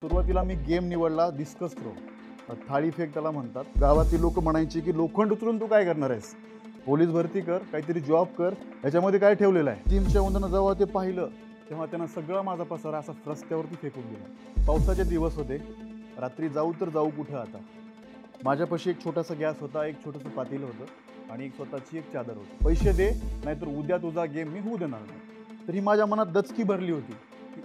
सुरुवातीला मी गेम निवडला discus throw. थाळी फेक त्याला म्हणतात. गावातील लोक म्हणायची की लोखंड उचलून तू काय करणार आहेस, पोलीस भरती कर, काहीतरी जॉब कर, याच्यामध्ये काय ठेवलेलं आहे. टीमच्या उंदरानं जेव्हा ते पाहिलं तेव्हा त्यांना सगळा माझा पसारा असा रस्त्यावरती फेकून दिला. पावसाचे दिवस होते. रात्री जाऊ तर जाऊ कुठं आता. माझ्यापाशी एक छोटासा गॅस होता, एक छोटंसं पातेलं होतं आणि एक स्वतःची एक चादर होती. पैसे दे, नाहीतर उद्या तुझा गेम मी होऊ देणार नाही. तर ही माझ्या मनात दचकी भरली होती.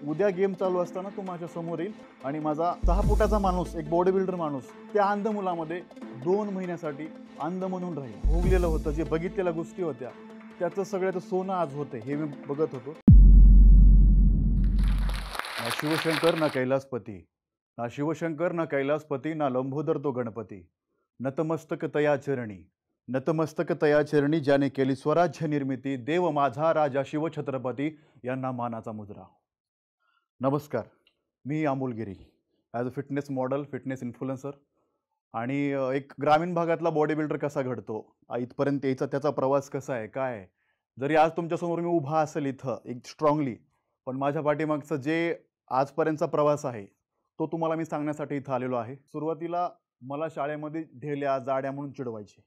उद्या गेम चालू असताना तो माझ्या समोर येईल आणि माझा 6 फुटाचा माणूस, एक बॉडी बिल्डर माणूस, त्या अंध मुलामध्ये 2 महिन्यासाठी अंध म्हणून राहील. भोगलेलं होतं, जे बघितलेल्या गोष्टी होत्या त्याचं सगळ्याचं सोनं आज होते हे मी बघत होतो. ना शिवशंकर ना कैलासपती, ना शिवशंकर ना कैलासपती, ना लंबोदर तो गणपती. नतमस्तक तया चरणी, नतमस्तक तया चरणी, ज्याने केली स्वराज्य निर्मिती, देव माझा राजा शिवछत्रपती, यांना मानाचा मुजरा. नमस्कार, मी Amol Giri. As a fitness model, fitness influencer आणि एक ग्रामीण भागातला बॉडी बिल्डर कसा घडतो, इथपर्यंत यायचा त्याचा प्रवास कसा आहे, काय आहे. जरी आज तुमच्यासमोर मी उभा असेल इथं एक स्ट्रॉंगली, पण माझ्या पाठीमागचं जे आजपर्यंतचा प्रवास आहे तो तुम्हाला मी सांगण्यासाठी इथं आलेलो आहे. सुरुवातीला मला शाळेमध्ये ढेल्या जाड्या म्हणून चिडवायचे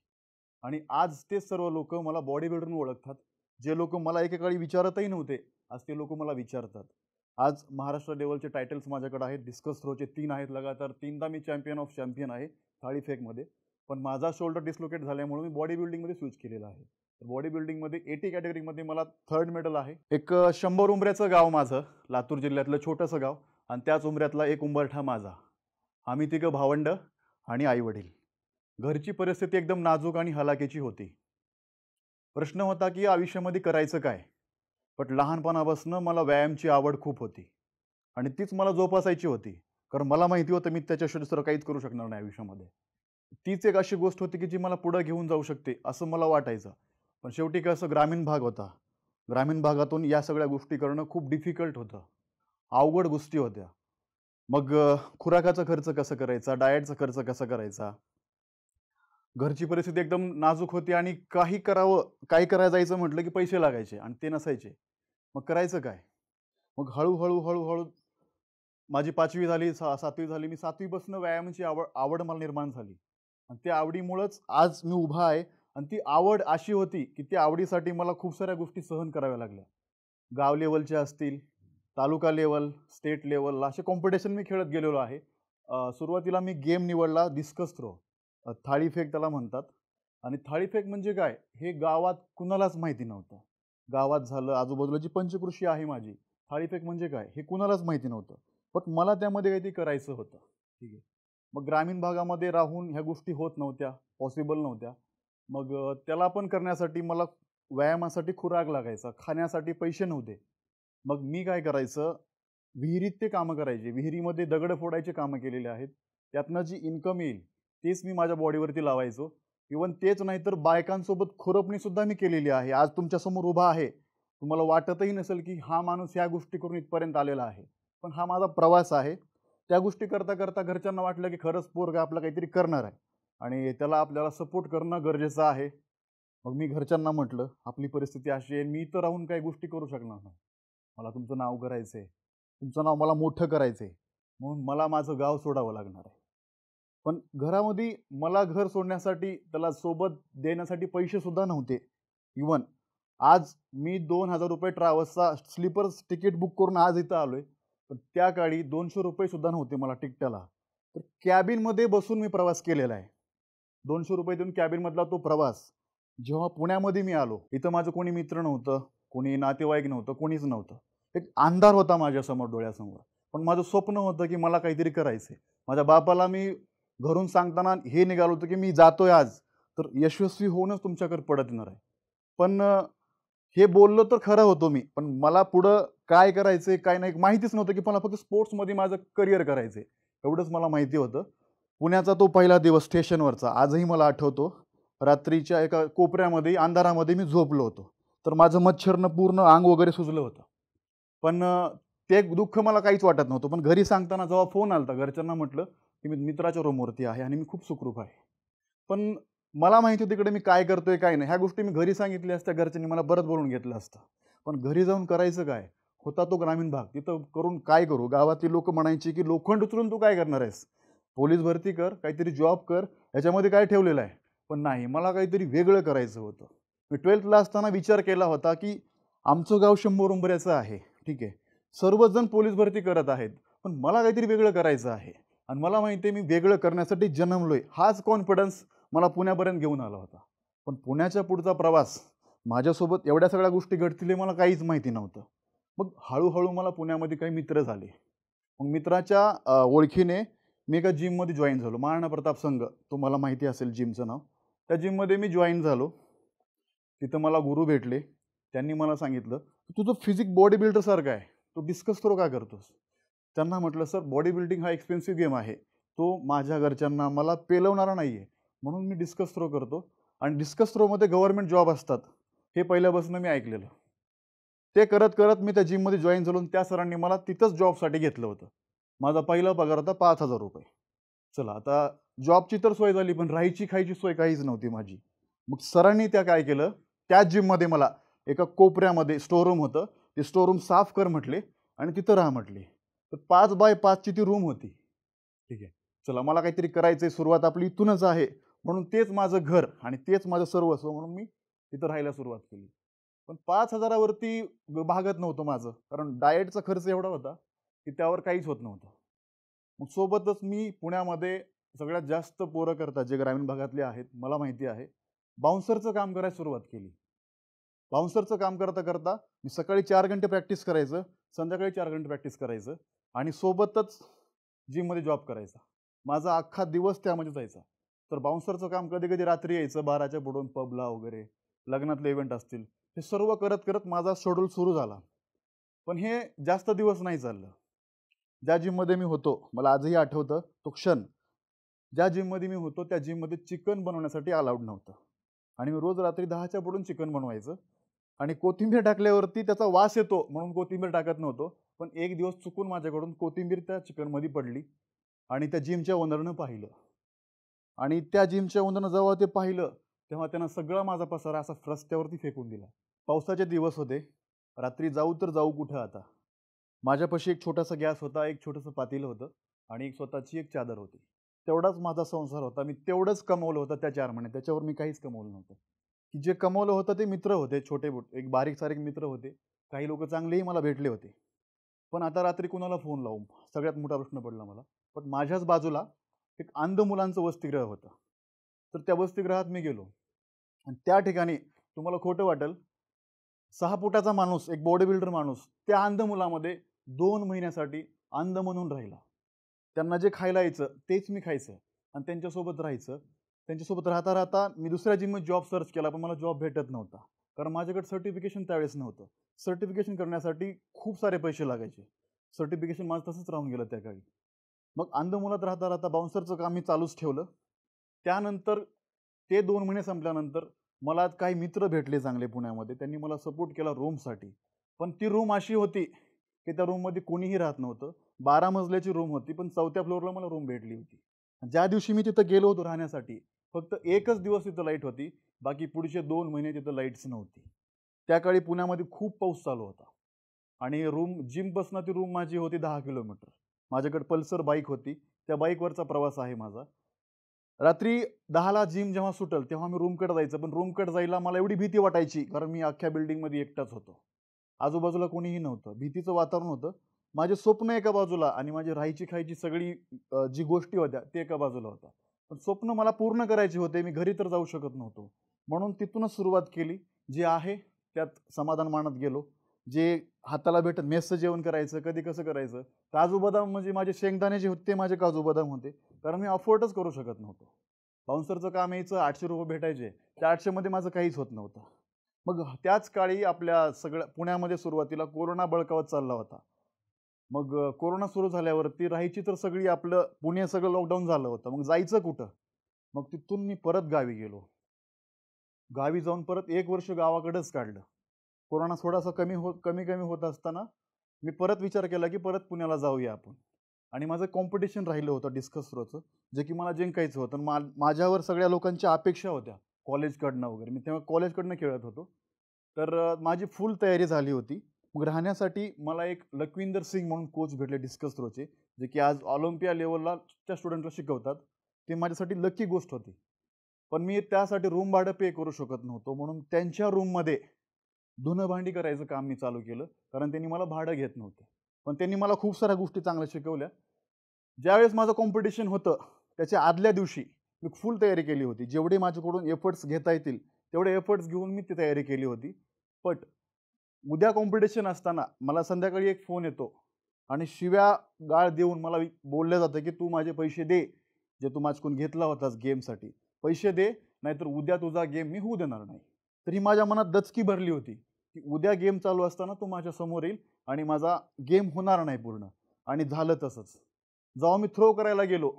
आणि आज ते सर्व लोक मला बॉडी बिल्डर म्हणून ओळखतात. जे लोक मला एकेकाळी विचारतही नव्हते, आज ते लोक मला विचारतात. आज महाराष्ट्र लेवलचे टायटल्स माझ्याकडे आहेत. डिस्कस थ्रोचे 3 आहेत लगातार. 3दा मी चॅम्पियन ऑफ चॅम्पियन आहे थाळी फेकमध्ये. पण माझा शोल्डर डिस्लोकेट झाल्यामुळे मी बॉडी बिल्डिंगमध्ये स्विच केलेला आहे. बॉडी बिल्डिंगमध्ये 80 कॅटेगरीमध्ये मला 3rd मेडल आहे. एक 100 उंबऱ्याचं गाव माझं, लातूर जिल्ह्यातलं छोटंसं गाव, आणि त्याच उंबऱ्यातला एक उंबरठा माझा. आम्ही तिघं भावंड आणि आईवडील. घरची परिस्थिती एकदम नाजूक आणि हलाखीची होती. प्रश्न होता की आयुष्यामध्ये करायचं काय. पण लहानपणापासून मला व्यायामची आवड खूप होती आणि तीच मला जोपासायची होती. कारण मला माहिती होतं मी त्याच्याशिवाय दुसरं काहीच करू शकणार नाही आयुष्यामध्ये. तीच एक अशी गोष्ट होती की जी मला पुढं घेऊन जाऊ शकते असं मला वाटायचं. पण शेवटी कसं, ग्रामीण भाग होता. ग्रामीण भागातून या सगळ्या गोष्टी करणं खूप डिफिकल्ट होतं. अवघड गोष्टी होत्या. मग खुराकाचा खर्च कसा करायचा, डाएटचा खर्च कसा करायचा. घरची परिस्थिती एकदम नाजूक होती आणि काही करावं, काही करायला जायचं म्हटलं की पैसे लागायचे आणि ते नसायचे. मग करायचं काय. मग हळूहळू माझी 5वी झाली, 7वी झाली. मी 7वीपासून व्यायामाची आवड मला निर्माण झाली आणि त्या आवडीमुळंच आज मी उभा आहे. आणि ती आवड अशी होती की त्या आवडीसाठी मला खूप साऱ्या गोष्टी सहन कराव्या लागल्या. गाव लेवलच्या असतील, तालुका लेवल, स्टेट लेवल असे कॉम्पिटिशन मी खेळत गेलेलो आहे. सुरुवातीला मी गेम निवडला डिस्कस थ्रो. थाळी फेक त्याला म्हणतात. आणि थाळी फेक म्हणजे काय हे गावात कुणालाच माहिती नव्हतं. गावात झालं, आजूबाजूला जी पंचकृषी आहे माझी, थाळी फेक म्हणजे काय हे कुणालाच माहिती नव्हतं. पण मला त्यामध्ये काहीतरी करायचं होतं. ठीक आहे. मग ग्रामीण भागामध्ये राहून ह्या गोष्टी होत नव्हत्या, पॉसिबल नव्हत्या. मग त्याला पण करण्यासाठी मला व्यायामासाठी खुराक लागायचा, खाण्यासाठी पैसे नव्हते. मग मी काय करायचं, विहिरीत ते कामं करायचे. विहिरीमध्ये दगड फोडायचे कामं केलेले आहेत. त्यातनं जी इन्कम येईल तेच मी माझ्या बॉडीवरती लावायचो. इवन तेच नाही तर बायकांसोबत खुरपणी सुद्धा मी केलेली आहे. आज तुमच्यासमोर उभा आहे. तुम्हाला वाटतही नसेल की हा माणूस ह्या गोष्टी करून इथपर्यंत आलेला आहे. पण हा माझा प्रवास आहे. त्या गोष्टी करता करता घरच्यांना वाटलं की खरंच पोरगा आपलं काहीतरी करणार आहे आणि त्याला आपल्याला सपोर्ट करणं गरजेचं आहे. मग मी घरच्यांना म्हटलं, आपली परिस्थिती अशी आहे, मी तर राहून काही गोष्टी करू शकणार नाही. मला तुमचं नाव करायचं आहे, तुमचं नाव मला मोठं करायचं आहे, म्हणून मला माझं गाव सोडावं लागणार आहे. पण घरामध्ये मला घर सोडण्यासाठी, त्याला सोबत देण्यासाठी पैसे सुद्धा नव्हते. इवन आज मी 2000 रुपये ट्रॅव्हल्सचा स्लीपर तिकीट बुक करून आज इथं आलोय. पण त्या काळी 200 रुपये सुद्धा नव्हते मला तिकटाला. तर कॅबिनमध्ये बसून मी प्रवास केलेला आहे. 200 रुपये देऊन कॅबिनमधला तो प्रवास. जेव्हा पुण्यामध्ये मी आलो, इथं माझं कोणी मित्र नव्हतं, कोणी नातेवाईक नव्हतं, कोणीच नव्हतं. एक अंधार होता माझ्यासमोर, डोळ्यासमोर. पण माझं स्वप्न होतं की मला काहीतरी करायचंय. माझ्या बापाला मी घरून सांगताना हे निघालो होतं की मी जातोय आज, तर यशस्वी होऊनच तुमच्याकडे पडत येणार आहे. पण हे बोललो तर खरं होतो मी. पण मला पुढं काय करायचंय, काय नाही माहितीच नव्हतं की मला फक्त स्पोर्ट्समध्ये माझं करिअर करायचंय. एवढंच मला माहिती होतं. पुण्याचा तो पहिला दिवस स्टेशनवरचा आजही मला आठवतो. रात्रीच्या एका कोपऱ्यामध्ये अंधारामध्ये मी झोपलो होतो. तर माझं मच्छरनं पूर्ण अंग वगैरे सुजलं होतं. पण ते दुःख मला काहीच वाटत नव्हतं. पण घरी सांगताना जेव्हा फोन आला होता, घरच्यांना म्हटलं की मी मित्राच्या रूमवरती आहे आणि मी खूप सुखरूप आहे. पण मला माहिती होतं तिकडे मी काय करतोय काय नाही. ह्या गोष्टी मी घरी सांगितल्या असत्या, घरच्यांनी मला परत बोलून घेतलं असतं. पण घरी जाऊन करायचं काय, होता तो ग्रामीण भाग. तिथं करून काय करू? गावातली लोकं म्हणायची, की "लोखंड उचलून तू काय करणार आहेस? पोलीस भरती कर, काहीतरी जॉब कर, याच्यामध्ये काय ठेवलेलं आहे?" पण नाही, मला काहीतरी वेगळं करायचं होतं. मी 12thला असताना विचार केला होता, की आमचं गाव 100 उंबऱ्याचं आहे. ठीक आहे. सर्वजण पोलीस भरती करत आहेत. पण मला काहीतरी वेगळं करायचं आहे. आणि मला माहिती आहे मी वेगळं करण्यासाठी जन्मलोय. हाच कॉन्फिडन्स मला पुण्यापर्यंत घेऊन आला होता. पण पुण्याच्या पुढचा प्रवास माझ्यासोबत एवढ्या सगळ्या गोष्टी घडतील हे मला काहीच माहिती नव्हतं. मग हळू मला पुण्यामध्ये काही मित्र झाले. मग मित्राच्या ओळखीने मी एका जिममध्ये जॉइन झालो. महाराणा प्रताप संघ, तुम्हाला माहिती असेल जिमचं नाव. त्या जिममध्ये मी जॉइन झालो. तिथं मला गुरु भेटले. त्यांनी मला सांगितलं, "तुझं फिजिक बॉडी बिल्डरसारखं आहे. तू डिस्कस थ्रो का करतोस?" त्यांना म्हटलं, "सर, बॉडी बिल्डिंग हा एक्सपेन्सिव्ह गेम आहे. तो माझ्या घरच्यांना मला पेलवणारा नाही आहे. म्हणून मी डिस्कस थ्रो करतो आणि डिस्कस थ्रोमध्ये गव्हर्नमेंट जॉब असतात." हे पहिल्यापासून मी ऐकलेलं. ते करत मी त्या जिममध्ये जॉइन झालो आणि त्या सरांनी मला तिथंच जॉबसाठी घेतलं होतं. माझा पहिला पगार होता ₹5,000. चला आता जॉबची तर सोय झाली, पण राहायची खायची सोय काहीच नव्हती माझी. मग सरांनी त्या काय केलं, त्याच जिममध्ये मला एका कोपऱ्यामध्ये स्टोअर रूम होतं. ते स्टोअर रूम साफ कर म्हटले आणि तिथं राहा म्हटले. तर 5x5 ची ती रूम होती. ठीक आहे. चला मला काहीतरी करायचंय, सुरुवात आपली इथूनच आहे. म्हणून तेच माझं घर आणि तेच माझं सर्वस्व म्हणून मी तिथं राहायला सुरुवात केली. पण 5,000 वरती भागत नव्हतं माझं. कारण डाएटचा खर्च एवढा होता, की त्यावर काहीच होत नव्हतं. मग सोबतच मी पुण्यामध्ये सगळ्यात जास्त पोरं करतात जे ग्रामीण भागातले आहेत, मला माहिती आहे. बाउन्सरचं काम करायला सुरुवात केली. बाउन्सरचं काम करता मी सकाळी 4 घंटे प्रॅक्टिस करायचं, संध्याकाळी 4 घंटे प्रॅक्टिस करायचं आणि सोबतच जिममध्ये जॉब करायचा. माझा अख्खा दिवस त्यामध्ये जायचा. तर बाउन्सरचं काम कधी-कधी रात्री यायचं 12च्या पुढून पबला वगैरे, लग्नातले इव्हेंट असतील. हे सर्व करत माझा शेड्यूल सुरू झाला. पण हे जास्त दिवस नाही चाललं. ज्या जिममध्ये मी होतो, मला आजही आठवतं तो क्षण. ज्या जिममध्ये मी होतो, त्या जिममध्ये चिकन बनवण्यासाठी अलाउड नव्हतं. आणि मी रोज रात्री 10च्या पुढून चिकन बनवायचं आणि कोथिंबीर टाकल्यावरती त्याचा वास येतो म्हणून कोथिंबीर टाकत नव्हतो. पण एक दिवस चुकून माझ्याकडून कोथिंबीर त्या चिकनमध्ये पडली आणि त्या जिमच्या ओनरनं पाहिलं. आणि त्या जिमच्या ओनरनं जेव्हा ते पाहिलं, तेव्हा त्यानं सगळा माझा पसारा असा रस्त्यावरती फेकून दिला. पावसाचे दिवस होते. रात्री जाऊ तर जाऊ कुठं आता? माझ्यापाशी एक छोटासा गॅस होता, एक छोटंसं पातेलं होतं आणि एक स्वतःची एक चादर होती. तेवढाच माझा संसार होता. मी तेवढंच कमवलं होतं त्या 4 महिन्यात. त्याच्यावर मी काहीच कमवलं नव्हतं. की जे कमवलं होतं ते मित्र होते, एक बारीक-सारीक मित्र होते. काही लोकं चांगलेही मला भेटले होते. पण आता रात्री कुणाला फोन लावू? सगळ्यात मोठा प्रश्न पडला मला. पण माझ्याच बाजूला एक अंध मुलांचं वसतिगृह होतं. तर त्या वसतिगृहात मी गेलो आणि त्या ठिकाणी तुम्हाला खोटं वाटेल, 6 फुटाचा माणूस, एक बॉडी बिल्डर माणूस, त्या अंध मुलामध्ये 2 महिन्यासाठी अंध म्हणून राहिला. त्यांना जे खायला यायचं तेच मी खायचं आणि त्यांच्यासोबत राहायचं. त्यांच्यासोबत राहता मी दुसऱ्या जिममध्ये जॉब सर्च केला, पण मला जॉब भेटत नव्हता. कारण माझ्याकडे सर्टिफिकेशन त्यावेळेस नव्हतं. सर्टिफिकेशन करण्यासाठी खूप सारे पैसे लागायचे. सर्टिफिकेशन माझं तसंच राहून गेलं त्या काळी. मग अंध मुलात राहता बाउन्सरचं काम मी चालूच ठेवलं. त्यानंतर ते 2 महिने संपल्यानंतर मला काही मित्र भेटले चांगले पुण्यामध्ये. त्यांनी मला सपोर्ट केला रूमसाठी. पण ती रूम अशी होती, की त्या रूममध्ये कोणीही राहत नव्हतं. 12 मजल्याची रूम होती, पण 4थ्या फ्लोअरला मला रूम भेटली होती. ज्या दिवशी मी तिथं गेलो होतो राहण्यासाठी, फक्त एकच दिवस तिथं लाईट होती. बाकी पुढचे 2 महिने तिथं लाईटच नव्हती. त्या काळी पुण्यामध्ये खूप पाऊस चालू होता आणि जिमपासून ती रूम माझी होती 10 किलोमीटर. माझ्याकडे पल्सर बाईक होती. त्या बाईकवरचा प्रवास आहे माझा. रात्री 10ला जिम जेव्हा सुटेल, तेव्हा मी रूमकडे जायचं. पण रूमकडे जायला मला एवढी भीती वाटायची, कारण मी अख्ख्या बिल्डिंगमध्ये एकटाच होतो. आजूबाजूला कोणीही नव्हतं. भीतीचं वातावरण होतं. माझे स्वप्न एका बाजूला आणि माझी राहायची खायची सगळी जी गोष्टी होत्या ते एका बाजूला होत्या. पण स्वप्न मला पूर्ण करायचे होते. मी घरी तर जाऊ शकत नव्हतो. म्हणून तिथूनच सुरुवात केली. जे आहे त्यात समाधान मानत गेलो. जे हाताला भेटत मेसचं जेवण करायचं, कधी कसं करायचं. काजू बदाम म्हणजे माझे शेंगदाणे जे होते ते माझे काजू बदाम होते. कारण मी अफोर्डच करू शकत नव्हतो. बाउन्सरचं काम यायचं, ₹800 भेटायचे. त्या 800 मध्ये माझं काहीच होत नव्हतं. मग त्याच काळी आपल्या सगळ्या पुण्यामध्ये सुरुवातीला कोरोना बळकावत चालला होता. मग कोरोना सुरू झाल्यावरती राहायची तर सगळी आपलं पुणे सगळं लॉकडाऊन झालं होतं. मग जायचं कुठं? मग तिथून मी परत गावी गेलो. गावी जाऊन परत 1 वर्ष गावाकडेच काढलं. कोरोना थोडासा कमी-कमी होत असताना मी परत विचार केला, की परत पुण्याला जाऊया आपण. आणि माझं कॉम्पिटिशन राहिलं होतं डिस्कस थ्रोचं, जे की मला जिंकायचं होतं. माझ्यावर सगळ्या लोकांच्या अपेक्षा होत्या कॉलेजकडनं वगैरे. मी तेव्हा कॉलेजकडनं खेळत होतो. तर माझी फुल तयारी झाली होती. मग राहण्यासाठी मला एक लखविंदर सिंग म्हणून कोच भेटले डिस्कस थ्रोचे, जे की आज ऑलिम्पिया लेवलला त्या स्टुडंटला शिकवतात. ते माझ्यासाठी लकी गोष्ट होती. पण मी त्यासाठी रूम भाडं पे करू शकत नव्हतो, म्हणून त्यांच्या रूममध्ये धुणं भांडी करायचं काम मी चालू केलं, कारण त्यांनी मला भाडं घेत नव्हते. पण त्यांनी मला खूप साऱ्या गोष्टी चांगल्या शिकवल्या. ज्यावेळेस माझं कॉम्पिटिशन होतं त्याच्या आदल्या दिवशी मी फुल तयारी केली होती. जेवढे माझ्याकडून एफर्ट्स घेता येतील तेवढे एफर्ट्स घेऊन मी ती तयारी केली होती. बट उद्या कॉम्पिटिशन असताना मला संध्याकाळी एक फोन येतो आणि शिव्या गाळ देऊन मला बोललं जातं की तू माझे पैसे दे, जे तू माझ्याकडून घेतला होतास गेमसाठी. पैसे दे, नाहीतर उद्या तुझा गेम मी होऊ देणार नाही. तर ही माझ्या मनात दचकी भरली होती की उद्या गेम चालू असताना तो माझ्या समोर येईल आणि माझा गेम होणार नाही पूर्ण. आणि झालं तसंच. जेव्हा मी थ्रो करायला गेलो,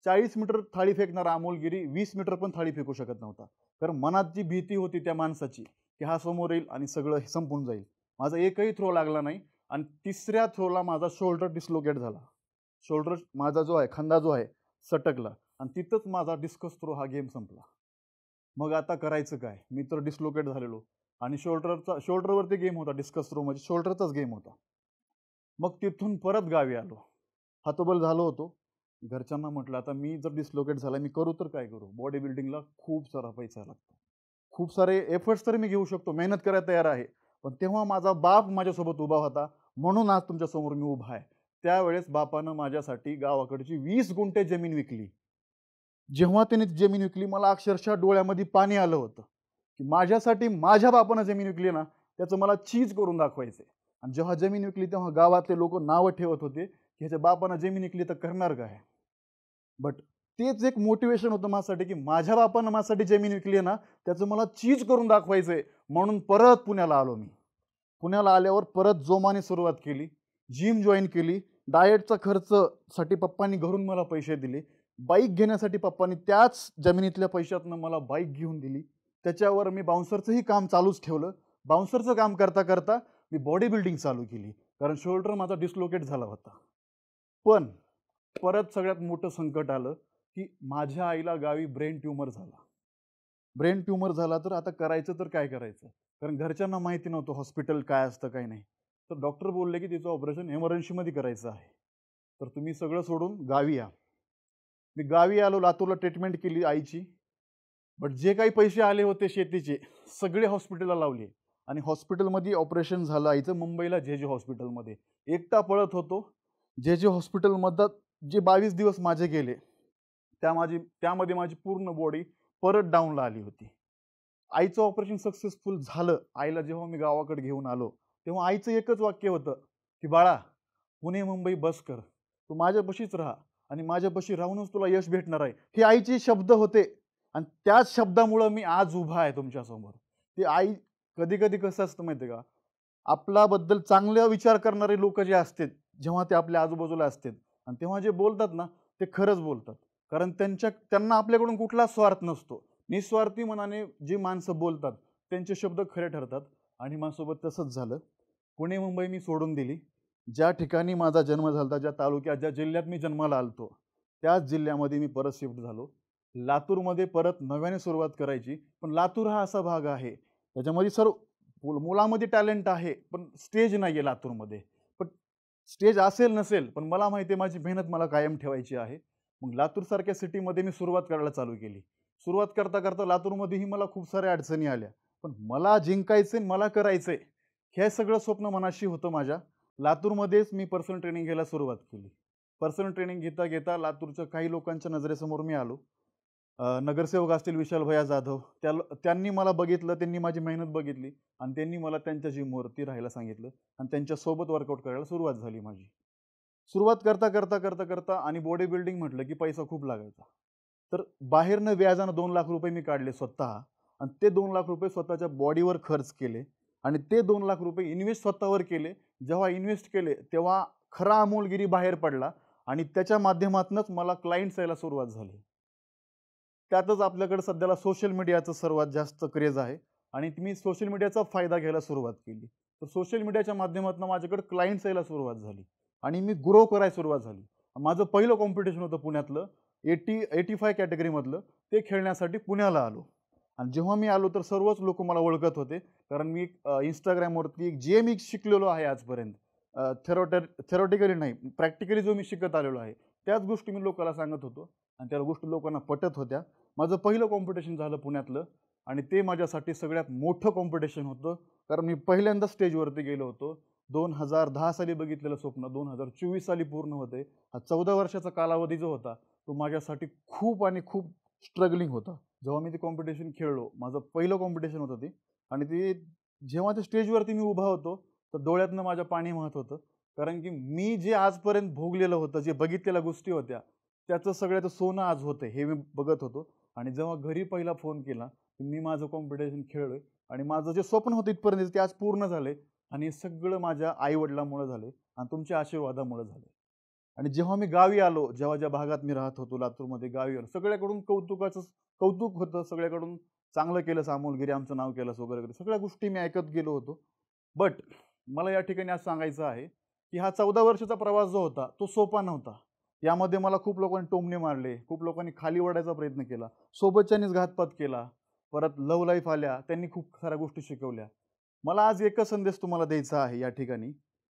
40 मीटर थाळी फेकणारा अमोल गिरी 20 मीटर पण थाळी फेकू शकत नव्हता. कारण मनात जी भीती होती त्या माणसाची की हा समोर येईल आणि सगळं संपून जाईल. माझा एकही थ्रो लागला नाही आणि तिसऱ्या थ्रोला माझा शोल्डर डिस्लोकेट झाला. शोल्डर माझा जो आहे, खांदा जो आहे, सटकला आणि तिथंच माझा डिस्कस थ्रो हा गेम संपला. मग आता करायचं काय? मी तर डिस्लोकेट झालेलो आणि शोल्डरवरती गेम होता. डिस्कस थ्रो म्हणजे शोल्डरचाच गेम होता. मग तिथून परत गावी आलो. हतबल झालो होतो. घरच्यांना म्हटलं आता मी जर डिस्लोकेट झाला, मी करू तर काय करू? बॉडी बिल्डिंगला खूप सारा पैसा लागतो. खूप सारे एफर्ट्स तर मी घेऊ शकतो, मेहनत करायला तयार आहे. पण तेव्हा माझा बाप माझ्यासोबत उभा होता, म्हणून आज तुमच्यासमोर मी उभा आहे. त्यावेळेस बापानं माझ्यासाठी गावाकडची 20 गुंठे जमीन विकली. जेव्हा त्याने जमीन विकली, मला अक्षरशः डोळ्यामध्ये पाणी आलं होतं की माझ्यासाठी माझ्या बापानं जमीन विकली ना, त्याचं मला चीज करून दाखवायचं. आणि जेव्हा जमीन विकली तेव्हा गावातले लोक नावं ठेवत होते की ह्याच्या बापानं जमीन विकली तर करणार काय. बट तेच एक मोटिवेशन होतं माझ्यासाठी की माझ्या बापानं माझ्यासाठी जमीन विकली आहे ना, त्याचं मला चीज करून दाखवायचंय. म्हणून परत पुण्याला आलो मी. पुण्याला आल्यावर परत जोमाने सुरुवात केली. जिम जॉईन केली. डाएटचा खर्चसाठी पप्पांनी घरून मला पैसे दिले. बाईक घेण्यासाठी पप्पांनी त्याच जमिनीतल्या पैशातनं मला बाईक घेऊन दिली. त्याच्यावर मी बाउन्सरचंही काम चालूच ठेवलं. बाउन्सरचं काम करता करता मी बॉडी बिल्डिंग चालू केली, कारण शोल्डर माझा डिस्लोकेट झाला होता. पण परत सगळ्यात मोठं संकट आलं की माझ्या आईला गावी ब्रेन ट्यूमर झाला. ब्रेन ट्यूमर झाला तर आता करायचं तर काय करायचं, कारण घरच्यांना माहिती नव्हतं हॉस्पिटल काय असतं काय नाही. तर डॉक्टर बोलले की तिचं ऑपरेशन एमर्जन्सीमध्ये करायचं आहे, तर तुम्ही सगळं सोडून गावी या. मी गावी आलो, लातूरला ट्रीटमेंट केली आईची. बट जे काही पैसे आले होते शेतीचे सगळे हॉस्पिटलला लावले आणि हॉस्पिटलमध्ये ऑपरेशन झालं आईचं, मुंबईला जे जे हॉस्पिटलमध्ये. एकटा पळत होतो. जे जे हॉस्पिटलमधलं जे 22 दिवस माझे गेले त्यामध्ये माझी पूर्ण बॉडी परत डाऊनला आली होती. आईचं ऑपरेशन सक्सेसफुल झालं. आईला जेव्हा मी गावाकडे घेऊन आलो तेव्हा आईचं एकच वाक्य होतं की बाळा, पुणे मुंबई बस कर, तू माझ्यापाशीच राहा आणि माझ्यापाशी राहूनच तुला यश भेटणार आहे. हे आईचे शब्द होते आणि त्याच शब्दामुळं मी आज उभा आहे तुमच्यासमोर. ती आई, कधी कधी कसं असतं माहिती आहे का, आपल्याबद्दल चांगला विचार करणारे लोक जे असतात जेव्हा ते आपल्या आजूबाजूला असतात आणि तेव्हा जे बोलतात ना ते खरंच बोलतात, कारण त्यांना आपल्याकडून कुठला स्वार्थ नसतो. निस्वार्थी मनाने जी माणसं बोलतात त्यांचे शब्द खरे ठरतात. आणि माझ्यासोबत तसंच झालं. पुणे मुंबई मी सोडून दिली. ज्या ठिकाणी माझा जन्म झाला, ज्या तालुक्यात ज्या जिल्ह्यात मी जन्माला आलतो त्याच जिल्ह्यामध्ये मी परत शिफ्ट झालो. लातूरमध्ये परत नव्याने सुरुवात करायची. पण लातूर हा असा भाग आहे त्याच्यामध्ये मुलामध्ये टॅलेंट आहे, पण स्टेज नाही आहे लातूरमध्ये. पण स्टेज असेल नसेल, पण मला माहिती आहे माझी मेहनत मला कायम ठेवायची आहे. मग लातूरसारख्या सिटीमध्ये मी सुरुवात करायला चालू केली. सुरुवात करता करता लातूरमध्येही मला खूप साऱ्या अडचणी आल्या. पण मला जिंकायचे, मला करायचंय, हे सगळं स्वप्न मनाशी होतं माझ्या. लातूरमध्येच मी पर्सनल ट्रेनिंग घ्यायला सुरुवात केली. पर्सनल ट्रेनिंग घेता घेता लातूरच्या काही लोकांच्या नजरेसमोर मी आलो. नगरसेवक असतील विशाल भैया जाधव, त्यांनी मला बघितलं, त्यांनी माझी मेहनत बघितली आणि त्यांनी मला त्यांच्या जिमवरती राहायला सांगितलं आणि त्यांच्यासोबत वर्कआउट करायला सुरुवात झाली माझी. सुरुवात करता करता करता करता आणि बॉडी बिल्डिंग म्हटलं की पैसा खूप लागायचा. तर बाहेरनं व्याजानं 2 लाख रुपये मी काढले स्वतः आणि ते 2 लाख रुपये स्वतःच्या बॉडीवर खर्च केले आणि ते 2 लाख रुपये इन्व्हेस्ट स्वतःवर केले. जेव्हा इन्व्हेस्ट केले तेव्हा खरा अमोलगिरी बाहेर पडला आणि त्याच्या माध्यमातूनच मला क्लायंट्स यायला सुरुवात झाली. त्यातच आपल्याकडे सध्याला सोशल मीडियाचं सर्वात जास्त क्रेज आहे आणि मी सोशल मीडियाचा फायदा घ्यायला सुरुवात केली. तर सोशल मीडियाच्या माध्यमातून माझ्याकडे क्लायंट्स यायला सुरुवात झाली आणि मी ग्रो करायला सुरुवात झाली. माझं पहिलं कॉम्पिटिशन होतं पुण्यातलं 85 कॅटेगरीमधलं. ते खेळण्यासाठी पुण्याला आलो आणि जेव्हा मी आलो तर सर्वच लोक मला ओळखत होते, कारण मी इंस्टाग्रामवरती जे मी शिकलेलो आहे आजपर्यंत, थेरॉटिकली नाही, प्रॅक्टिकली जो मी शिकत आलेलो आहे त्याच गोष्टी मी लोकांना सांगत होतो आणि त्या गोष्टी लोकांना पटत होत्या. माझं पहिलं कॉम्पिटिशन झालं पुण्यातलं आणि ते माझ्यासाठी सगळ्यात मोठं कॉम्पिटिशन होतं, कारण मी पहिल्यांदा स्टेजवरती गेलो होतो. 2010 साली बघितलेलं स्वप्न 2024 साली पूर्ण होते. हा 14 वर्षाचा कालावधी जो होता तो माझ्यासाठी खूप आणि खूप स्ट्रगलिंग होता. जेव्हा मी ते कॉम्पिटिशन खेळलो, माझं पहिलं कॉम्पिटिशन होतं ते, आणि ते जेव्हा ते स्टेजवरती मी उभा होतो तर डोळ्यातनं माझ्या पाणी वाहत होतं, कारण की मी जे आजपर्यंत भोगलेलं होतं, जे बघितलेल्या गोष्टी होत्या, त्याचं सगळ्याचं सोनं आज होतं हे मी बघत होतो. आणि जेव्हा घरी पहिला फोन केला की मी माझं कॉम्पिटिशन खेळलोय आणि माझं जे स्वप्न होतं इथपर्यंत ते आज पूर्ण झाले, आणि हे सगळं माझ्या आईवडिलांमुळे झाले आणि तुमच्या आशीर्वादामुळे झाले. आणि जेव्हा मी गावी आलो, जेव्हा ज्या भागात मी राहत होतो लातूरमध्ये, गावी आलो, सगळ्याकडून कौतुक होतं, सगळ्याकडून चांगलं केलंस अमोलगिरी, आमचं नाव केलंस वगैरे वगैरे सगळ्या गोष्टी मी ऐकत गेलो होतो. बट मला या ठिकाणी आज सांगायचं आहे की हा 14 वर्षाचा प्रवास जो होता तो सोपा नव्हता. यामध्ये मला खूप लोकांनी टोमणे मारले, खूप लोकांनी खाली ओढायचा प्रयत्न केला, सोबतच्यांनीच घातपात केला, परत लव्ह लाईफ आल्या, त्यांनी खूप साऱ्या गोष्टी शिकवल्या. मला आज एकच संदेश तुम्हाला द्यायचा आहे या ठिकाणी.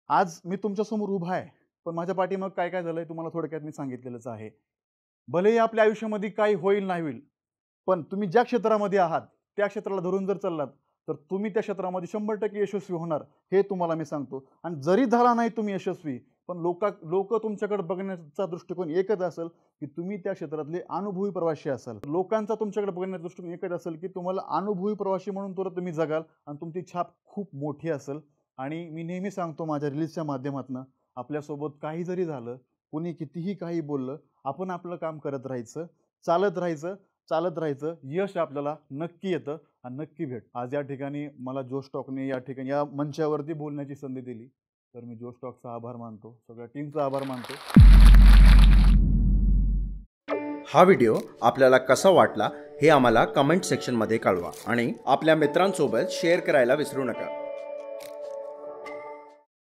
आज मी तुमच्यासमोर उभा आहे, पण माझ्या पाठीमाग काय काय झालंय तुम्हाला थोडक्यात मी सांगितलेलंच आहे. भलेही आपल्या आयुष्यामध्ये काही होईल नाही होईल, पण तुम्ही ज्या क्षेत्रामध्ये आहात त्या क्षेत्राला धरून जर चाललात तर तुम्ही त्या क्षेत्रामध्ये 100% यशस्वी होणार, हे तुम्हाला मी सांगतो. आणि जरी झाला नाही तुम्ही यशस्वी, पण लोक तुमच्याकडे बघण्याचा दृष्टिकोन एकच असेल की तुम्ही त्या क्षेत्रातले अनुभवी प्रवासी असाल. लोकांचा तुमच्याकडे बघण्याचा दृष्टिकोन एकच असेल की तुम्हाला अनुभवी प्रवासी म्हणून तर तुम्ही जगाल आणि तुमची छाप खूप मोठी असेल. आणि मी नेहमी सांगतो माझ्या रिलीजच्या माध्यमातून, आपल्यासोबत काही जरी झालं, कुणी कितीही काही बोललं, आपण आपलं काम करत राहायचं, चालत राहायचं. यश आपल्याला नक्की येतं आणि नक्की भेट. आज या ठिकाणी मला जोश टॉकने या ठिकाणी या मंचावरती बोलण्याची संधी दिली, तर मी जोश टॉकचा आभार मानतो, सगळ्या टीमचा आभार मानतो. हा व्हिडिओ आपल्याला कसा वाटला हे आम्हाला कमेंट सेक्शनमध्ये कळवा आणि आपल्या मित्रांसोबत शेअर करायला विसरू नका.